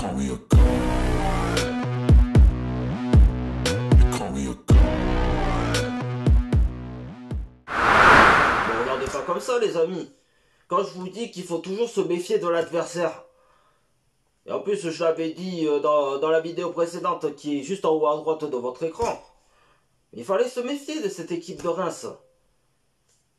call me a god. They call me a god. Ne regardez pas comme ça, les amis. Quand je vous dis qu'il faut toujours se méfier de l'adversaire. Et en plus, je l'avais dit dans la vidéo précédente qui est juste en haut à droite de votre écran. Il fallait se méfier de cette équipe de Reims.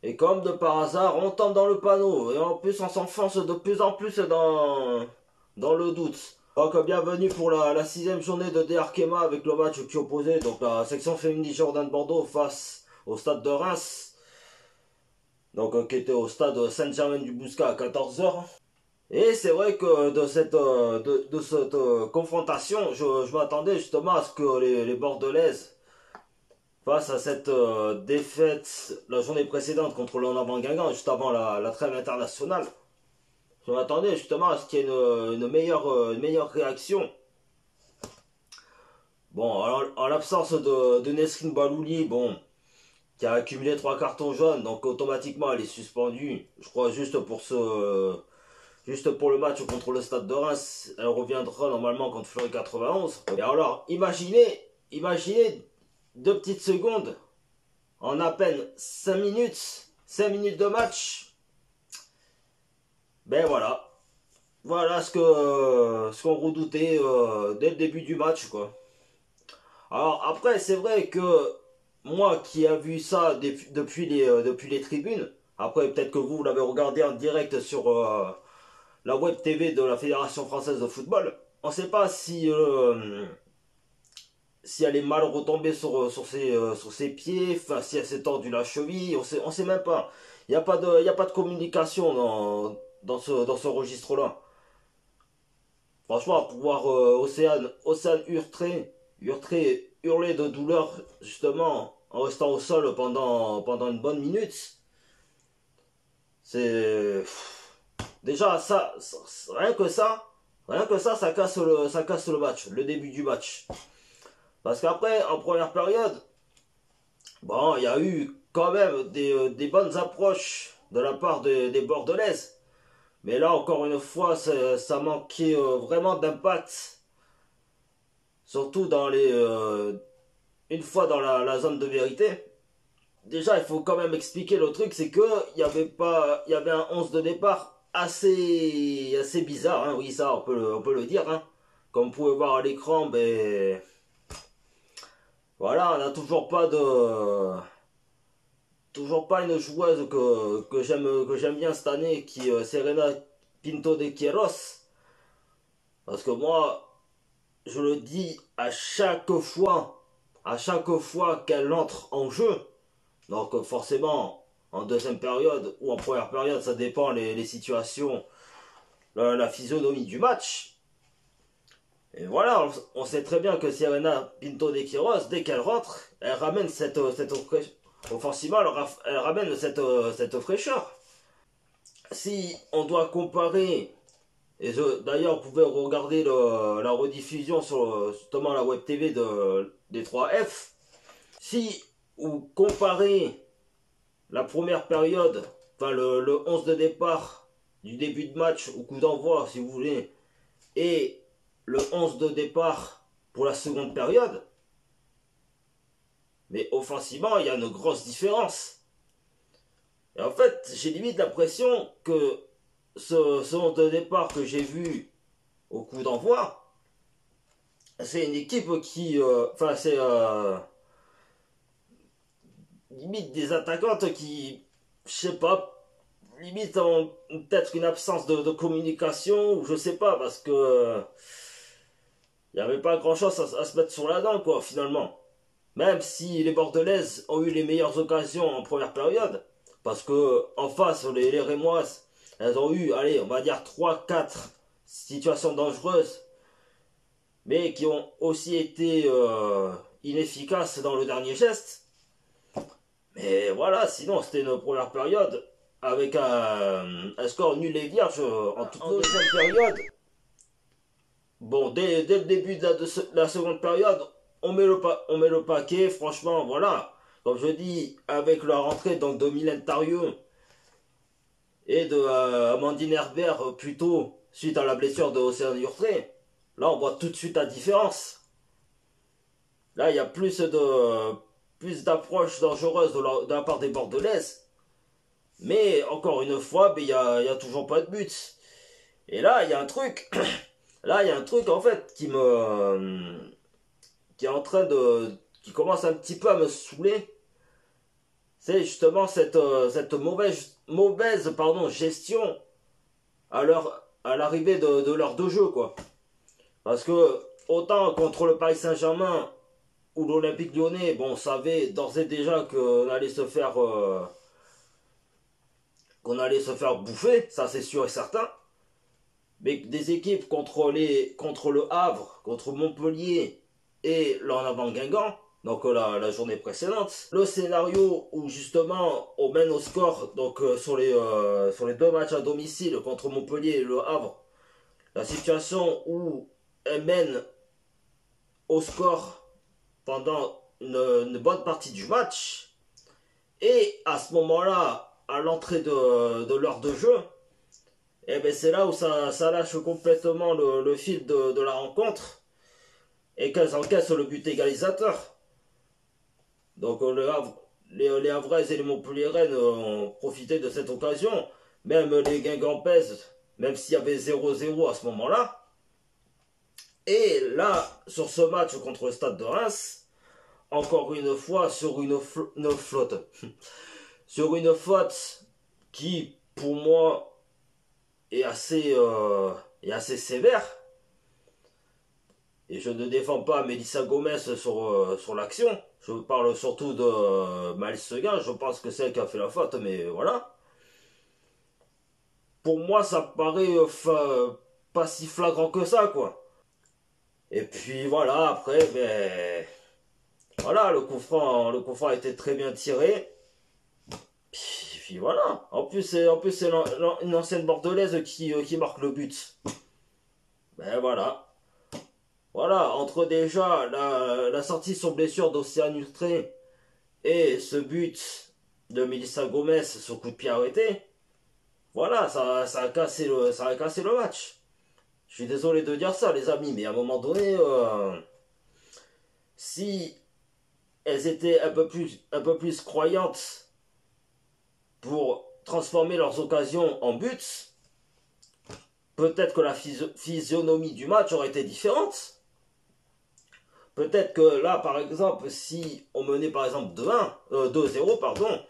Et comme de par hasard, on tombe dans le panneau. Et en plus, on s'enfonce de plus en plus dans le doute. Donc, bienvenue pour la 6e journée de D. Arkema avec le match qui opposait donc la section féminine Jordan de Bordeaux face au stade de Reims. Donc, qui était au stade Saint-Germain-du-Bouscat à 14 h. Et c'est vrai que de cette confrontation, je m'attendais justement à ce que les Bordelaises, face à cette défaite la journée précédente contre le Guingamp, juste avant la trêve internationale, je m'attendais justement à ce qu'il y ait une meilleure réaction. Bon, alors, en l'absence de Nesrine Balouli, bon, qui a accumulé 3 cartons jaunes, donc automatiquement elle est suspendue, je crois juste pour le match contre le Stade de Reims. Elle reviendra normalement contre Fleury 91. Et alors, imaginez 2 petites secondes, en à peine 5 minutes de match. Ben voilà. Voilà ce qu'on redoutait dès le début du match, quoi. Alors après, c'est vrai que moi qui a vu ça depuis les tribunes, après peut-être que vous l'avez regardé en direct sur la web TV de la Fédération Française de Football, on ne sait pas si elle est mal retombée sur ses pieds, enfin, si elle s'est tordue la cheville, on sait même pas. Il n'y a pas de communication dans ce registre-là. Franchement, pour voir Océane hurler de douleur, justement, en restant au sol pendant une bonne minute, c'est... Déjà, rien que ça, ça casse le match, le début du match. Parce qu'après, en première période, bon, il y a eu quand même des bonnes approches de la part des Bordelaises. Mais là, encore une fois, ça manquait vraiment d'impact. Surtout une fois dans la zone de vérité. Déjà, il faut quand même expliquer le truc, c'est que il y avait un 11 de départ assez bizarre, hein. Oui, ça, on peut le dire, hein. Comme vous pouvez voir à l'écran, ben... Voilà, on n'a toujours pas une joueuse que j'aime bien cette année, qui est Serena Pinto de Queiroz. Parce que moi, je le dis à chaque fois qu'elle entre en jeu. Donc forcément, en deuxième période ou en première période, ça dépend les situations, la physionomie du match. Et voilà, on sait très bien que Serena Pinto de Queiroz, dès qu'elle rentre, elle ramène offensivement, elle ramène cette fraîcheur. Si on doit comparer, et d'ailleurs vous pouvez regarder la rediffusion sur justement la web TV des 3F, si vous comparez la première période, enfin le 11 de départ du début de match au coup d'envoi si vous voulez, et le 11 de départ pour la seconde période, mais offensivement il y a une grosse différence. Et en fait, j'ai limite l'impression que ce 11 de départ que j'ai vu au coup d'envoi, c'est une équipe qui... Enfin, c'est... limite des attaquantes qui... Je sais pas, limite ont peut-être une absence de communication, ou je sais pas, parce que... Il n'y avait pas grand-chose à se mettre sur la dent, quoi, finalement. Même si les Bordelaises ont eu les meilleures occasions en première période, parce que en face, les Rémoises, elles ont eu, allez, on va dire 3-4 situations dangereuses, mais qui ont aussi été inefficaces dans le dernier geste. Mais voilà, sinon c'était une première période avec un score nul et vierge en toute deuxième période. Bon, dès le début de la seconde période, on met le paquet, franchement, voilà. Comme je dis, avec la rentrée donc, de Mylène Tarieux et de Amandine Herbert, plutôt, suite à la blessure de Océane Urtré, là, on voit tout de suite la différence. Là, il y a plus d'approches dangereuses de la part des Bordelaises. Mais encore une fois, il y a toujours pas de but. Et là, il y a un truc. Là, il y a un truc en fait qui est en train qui commence un petit peu à me saouler. C'est justement cette mauvaise gestion à l'arrivée de l'heure de jeu, quoi. Parce que autant contre le Paris Saint-Germain ou l'Olympique Lyonnais, bon, on savait d'ores et déjà qu'on allait se faire bouffer, ça c'est sûr et certain. Mais des équipes contre le Havre, contre Montpellier et l'en avant Guingamp, donc la journée précédente, le scénario où justement on mène au score, donc sur les deux matchs à domicile contre Montpellier et le Havre, la situation où elle mène au score pendant une bonne partie du match, et à ce moment-là, à l'entrée de l'heure de jeu, et ben c'est là où ça lâche complètement le fil de la rencontre et qu'elles encaissent le but égalisateur. Donc les Havraises et les Montpelliéraines ont profité de cette occasion. Même les Guingampaises, même s'il y avait 0-0 à ce moment-là. Et là, sur ce match contre le Stade de Reims, encore une fois sur une flotte. Sur une faute qui, pour moi, est assez sévère. Et je ne défends pas Mélissa Gomez sur l'action. Je parle surtout de Maëlle Seguin. Je pense que c'est elle qui a fait la faute, mais voilà. Pour moi, ça paraît pas si flagrant que ça, quoi. Et puis voilà, après, ben... Voilà, le coup franc a été très bien tiré. Puis voilà. En plus, c'est une ancienne bordelaise qui marque le but. Ben voilà. Voilà, entre déjà la sortie sur blessure d'Océane Ultré et ce but de Mélissa Gomez sur coup de pied arrêté, voilà, ça a cassé le match. Je suis désolé de dire ça, les amis, mais à un moment donné, si elles étaient un peu plus croyantes pour transformer leurs occasions en buts, peut-être que la physionomie du match aurait été différente. Peut-être que là, par exemple, si on menait par exemple 2-0, pardon,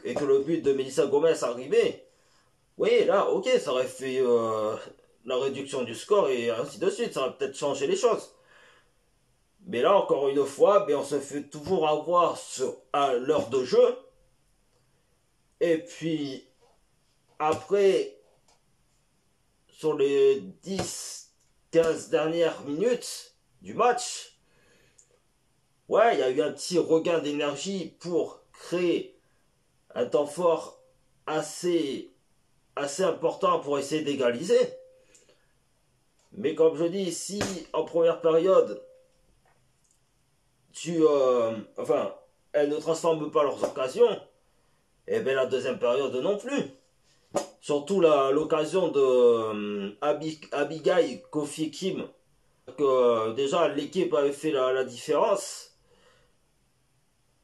et que le but de Mélissa Gomez arrivait, oui, là, ok, ça aurait fait la réduction du score et ainsi de suite, ça aurait peut-être changé les choses. Mais là, encore une fois, on se fait toujours avoir à l'heure de jeu. Et puis, après, sur les 10-15 dernières minutes du match, ouais, il y a eu un petit regain d'énergie pour créer un temps fort assez important pour essayer d'égaliser. Mais comme je dis, si en première période, elles ne transforment pas leurs occasions, et bien la deuxième période non plus. Surtout l'occasion de Abigail Kofi Kim, que déjà l'équipe avait fait la différence.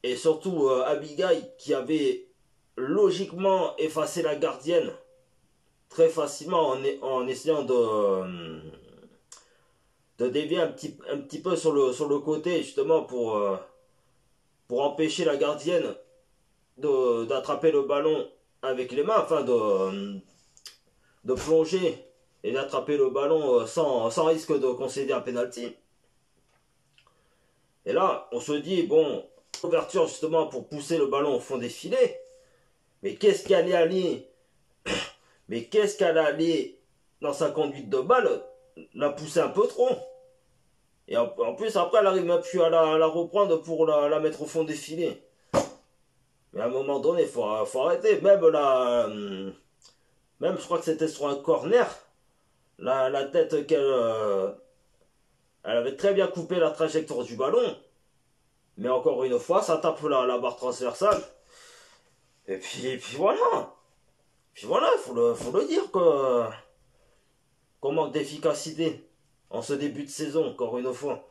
Et surtout Abigail qui avait logiquement effacé la gardienne très facilement en essayant de dévier un petit peu sur le côté justement pour empêcher la gardienne d'attraper le ballon avec les mains, enfin de plonger et d'attraper le ballon sans risque de concéder un penalty. Et là, on se dit, bon, ouverture justement pour pousser le ballon au fond des filets. Mais qu'est-ce qu'elle est allée dans sa conduite de balle, la pousser un peu trop. Et en plus, après, elle arrive même plus à la reprendre pour la mettre au fond des filets. Mais à un moment donné, il faut arrêter. Même, je crois que c'était sur un corner, la tête elle avait très bien coupé la trajectoire du ballon. Mais encore une fois, ça tape la barre transversale. Et puis voilà. Puis voilà, il faut le dire qu'on manque d'efficacité en ce début de saison, encore une fois.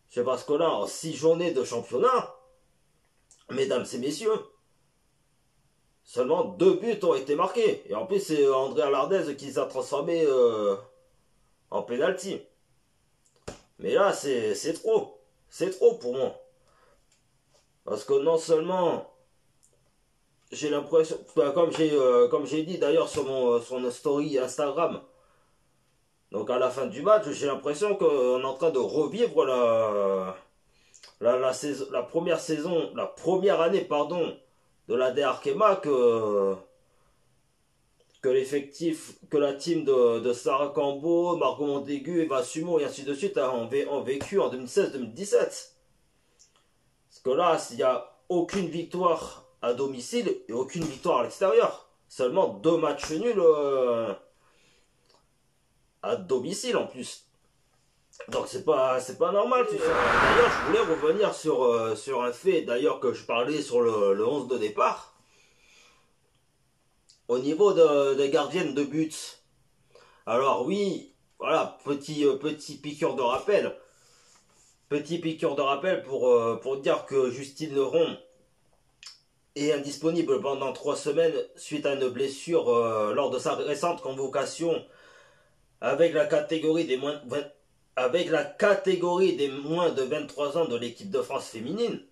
C'est parce que là, en 6 journées de championnat, mesdames et messieurs, seulement 2 buts ont été marqués. Et en plus, c'est André Alardez qui les a transformés en penalty. Mais là, c'est trop. C'est trop pour moi. Parce que non seulement j'ai l'impression, comme j'ai dit d'ailleurs sur mon story Instagram, donc à la fin du match, j'ai l'impression qu'on est en train de revivre la première saison, la première année, pardon, de la DRKMA que l'effectif, que la team de Sarah Cambo, Margot Montaigu, Eva Sumo et ainsi de suite ont vécu en 2016-2017. Parce que là, il n'y a aucune victoire à domicile et aucune victoire à l'extérieur. Seulement 2 matchs nuls à domicile en plus. Donc c'est pas normal tout ça. D'ailleurs, je voulais revenir sur un fait d'ailleurs que je parlais sur le 11 de départ. Au niveau des gardiennes de but. Alors oui, voilà, petit piqûre de rappel. Petit piqûre de rappel pour dire que Justine Leron est indisponible pendant 3 semaines suite à une blessure lors de sa récente convocation avec la catégorie des moins de 23 ans de l'équipe de France féminine.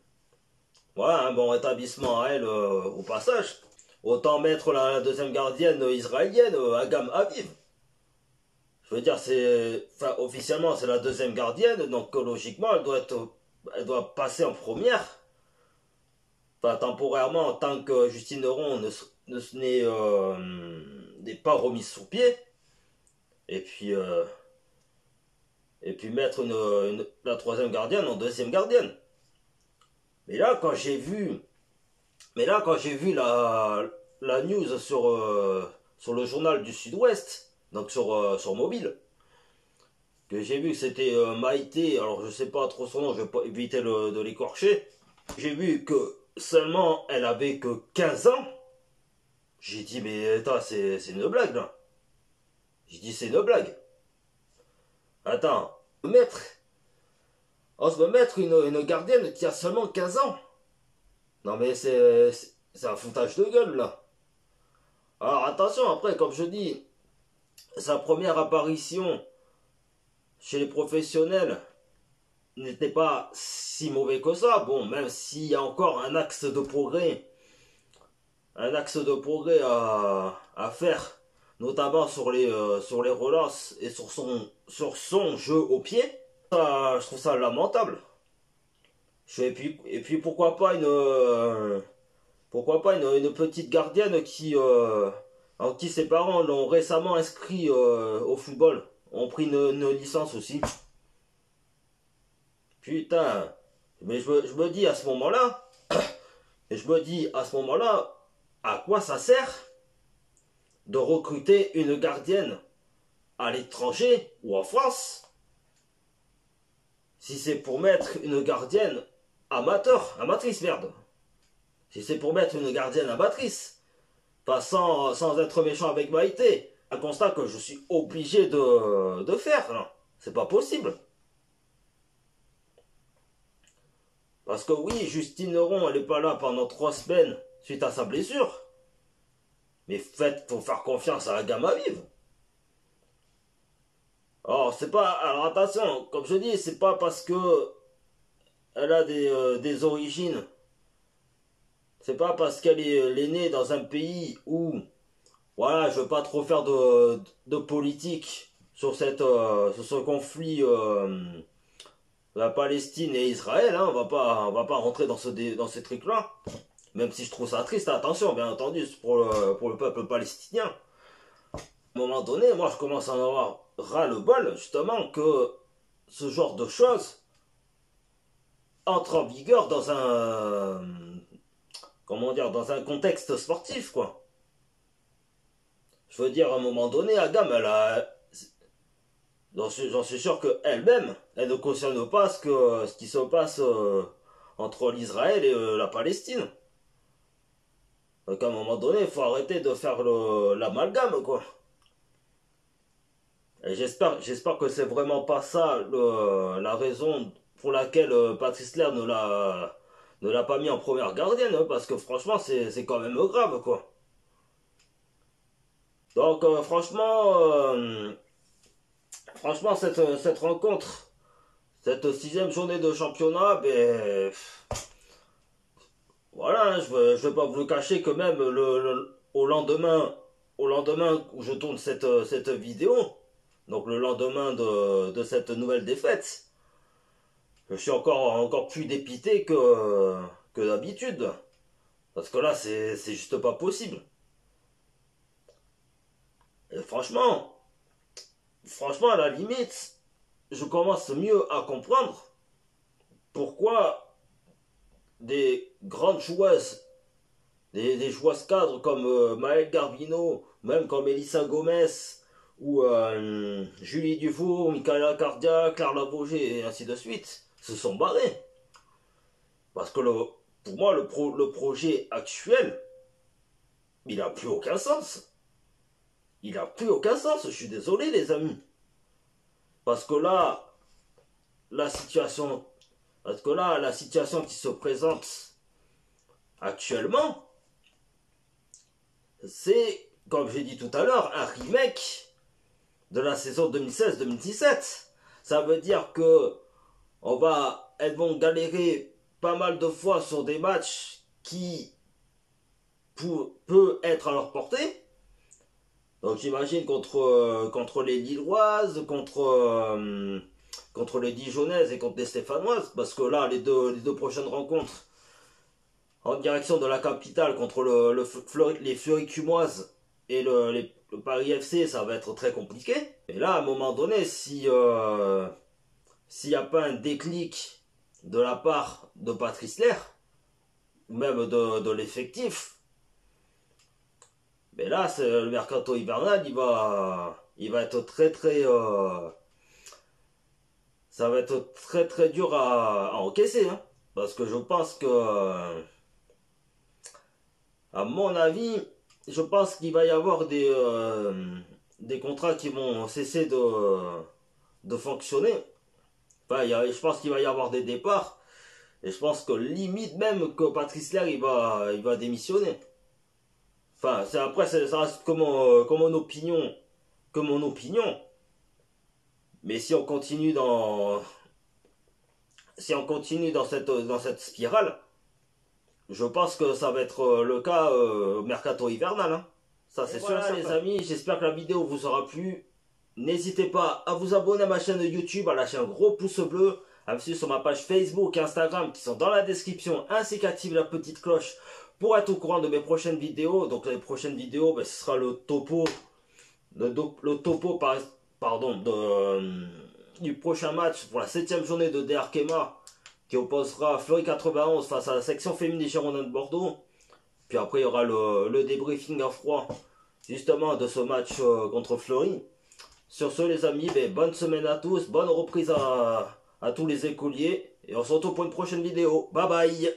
Voilà, un bon rétablissement à elle au passage. Autant mettre la deuxième gardienne israélienne, Agam Aviv. Je veux dire, officiellement, c'est la deuxième gardienne, donc logiquement, elle doit passer en première. Enfin, temporairement, en tant que Justine Leron n'est pas remise sous pied. Et puis mettre la troisième gardienne en deuxième gardienne. Mais là, quand j'ai vu la news sur le journal du Sud-Ouest, donc sur mobile, que j'ai vu que c'était Maïté, alors je sais pas trop son nom, je vais pas éviter de l'écorcher. J'ai vu que seulement elle avait que 15 ans. J'ai dit, mais attends, c'est une blague là. J'ai dit, c'est une blague. Attends, on se va mettre une gardienne qui a seulement 15 ans. Non mais c'est un foutage de gueule là. Alors attention, après, comme je dis, sa première apparition chez les professionnels n'était pas si mauvais que ça. Bon, même s'il y a encore un axe de progrès à faire, notamment sur les relances et sur son jeu au pied. Ça, je trouve ça lamentable. Et puis pourquoi pas une petite gardienne en qui ses parents l'ont récemment inscrit au football, ont pris une licence aussi. Putain, mais je me dis à ce moment-là, à quoi ça sert de recruter une gardienne à l'étranger ou en France si c'est pour mettre une gardienne amatrice, merde. Si c'est pour mettre une gardienne amatrice, pas sans être méchant avec Maïté, un constat que je suis obligé de faire, là. C'est pas possible. Parce que oui, Justine Leron, elle est pas là pendant 3 semaines suite à sa blessure. Mais faut faire confiance à la gamme à vivre. Alors attention, comme je dis, c'est pas parce que elle a des origines. C'est pas parce qu'elle est née dans un pays où, voilà, je veux pas trop faire de politique sur ce conflit la Palestine et Israël, hein, on va pas rentrer dans ces trucs-là. Même si je trouve ça triste, attention, bien entendu, pour le peuple palestinien. À un moment donné, moi je commence à en avoir ras-le-bol, justement, que ce genre de choses entre en vigueur dans dans un contexte sportif, quoi. Je veux dire, à un moment donné, Agam, j'en suis sûr qu'elle-même, elle ne cautionne pas ce qui se passe entre l'Israël et la Palestine. Donc à un moment donné, il faut arrêter de faire l'amalgame, quoi. Et j'espère que c'est vraiment pas ça la raison pour laquelle Patrice Lair ne l'a pas mis en première gardienne, hein, parce que franchement, c'est quand même grave, quoi. Donc, franchement, cette rencontre, cette sixième journée de championnat, ben, voilà, hein, je vais pas vous le cacher que même au lendemain où je tourne cette vidéo, donc le lendemain de cette nouvelle défaite, je suis encore plus dépité que d'habitude. Parce que là, c'est juste pas possible. Et franchement, à la limite, je commence mieux à comprendre pourquoi des grandes joueuses, des joueuses cadres comme Maëlle Garbino, même comme Elissa Gomez, ou Julie Dufour, Michaela Cardia, Claire Labauger, et ainsi de suite, se sont barrées. Parce que pour moi, le projet actuel, il n'a plus aucun sens. Il n'a plus aucun sens, je suis désolé les amis. Parce que là, la situation, la situation qui se présente actuellement, c'est, comme j'ai dit tout à l'heure, un remake de la saison 2016-2017. Ça veut dire que elles vont galérer pas mal de fois sur des matchs qui peut être à leur portée. Donc j'imagine contre les Lilloises, contre les Dijonnaises et contre les Stéphanoises, parce que là les deux prochaines rencontres en direction de la capitale contre les Fleury-Cumoises et le Paris FC, ça va être très compliqué. Et là, à un moment donné, s'il n'y a pas un déclic de la part de Patrice Lair, ou même de l'effectif, mais là, le mercato hivernal, il va être ça va être très très dur à encaisser, hein. Parce que je pense que, à mon avis, je pense qu'il va y avoir des contrats qui vont cesser de fonctionner. Enfin, je pense qu'il va y avoir des départs. Et je pense que limite même que Patrice Lair, il va démissionner. Enfin, après, ça reste comme mon opinion. Que mon opinion. Mais si on continue dans cette spirale, je pense que ça va être le cas mercato hivernal, hein. Ça, c'est sûr. Voilà, les amis, j'espère que la vidéo vous aura plu. N'hésitez pas à vous abonner à ma chaîne YouTube, à lâcher un gros pouce bleu, à me suivre sur ma page Facebook et Instagram qui sont dans la description, ainsi qu'activer la petite cloche pour être au courant de mes prochaines vidéos. Donc les prochaines vidéos, ce sera le topo du prochain match pour la 7ème journée de DR Kema qui opposera Fleury 91 face à la section féminine des Girondins de Bordeaux. Puis après il y aura le débriefing à froid justement de ce match contre Fleury. Sur ce les amis, bonne semaine à tous, bonne reprise à tous les écoliers et on se retrouve pour une prochaine vidéo. Bye bye.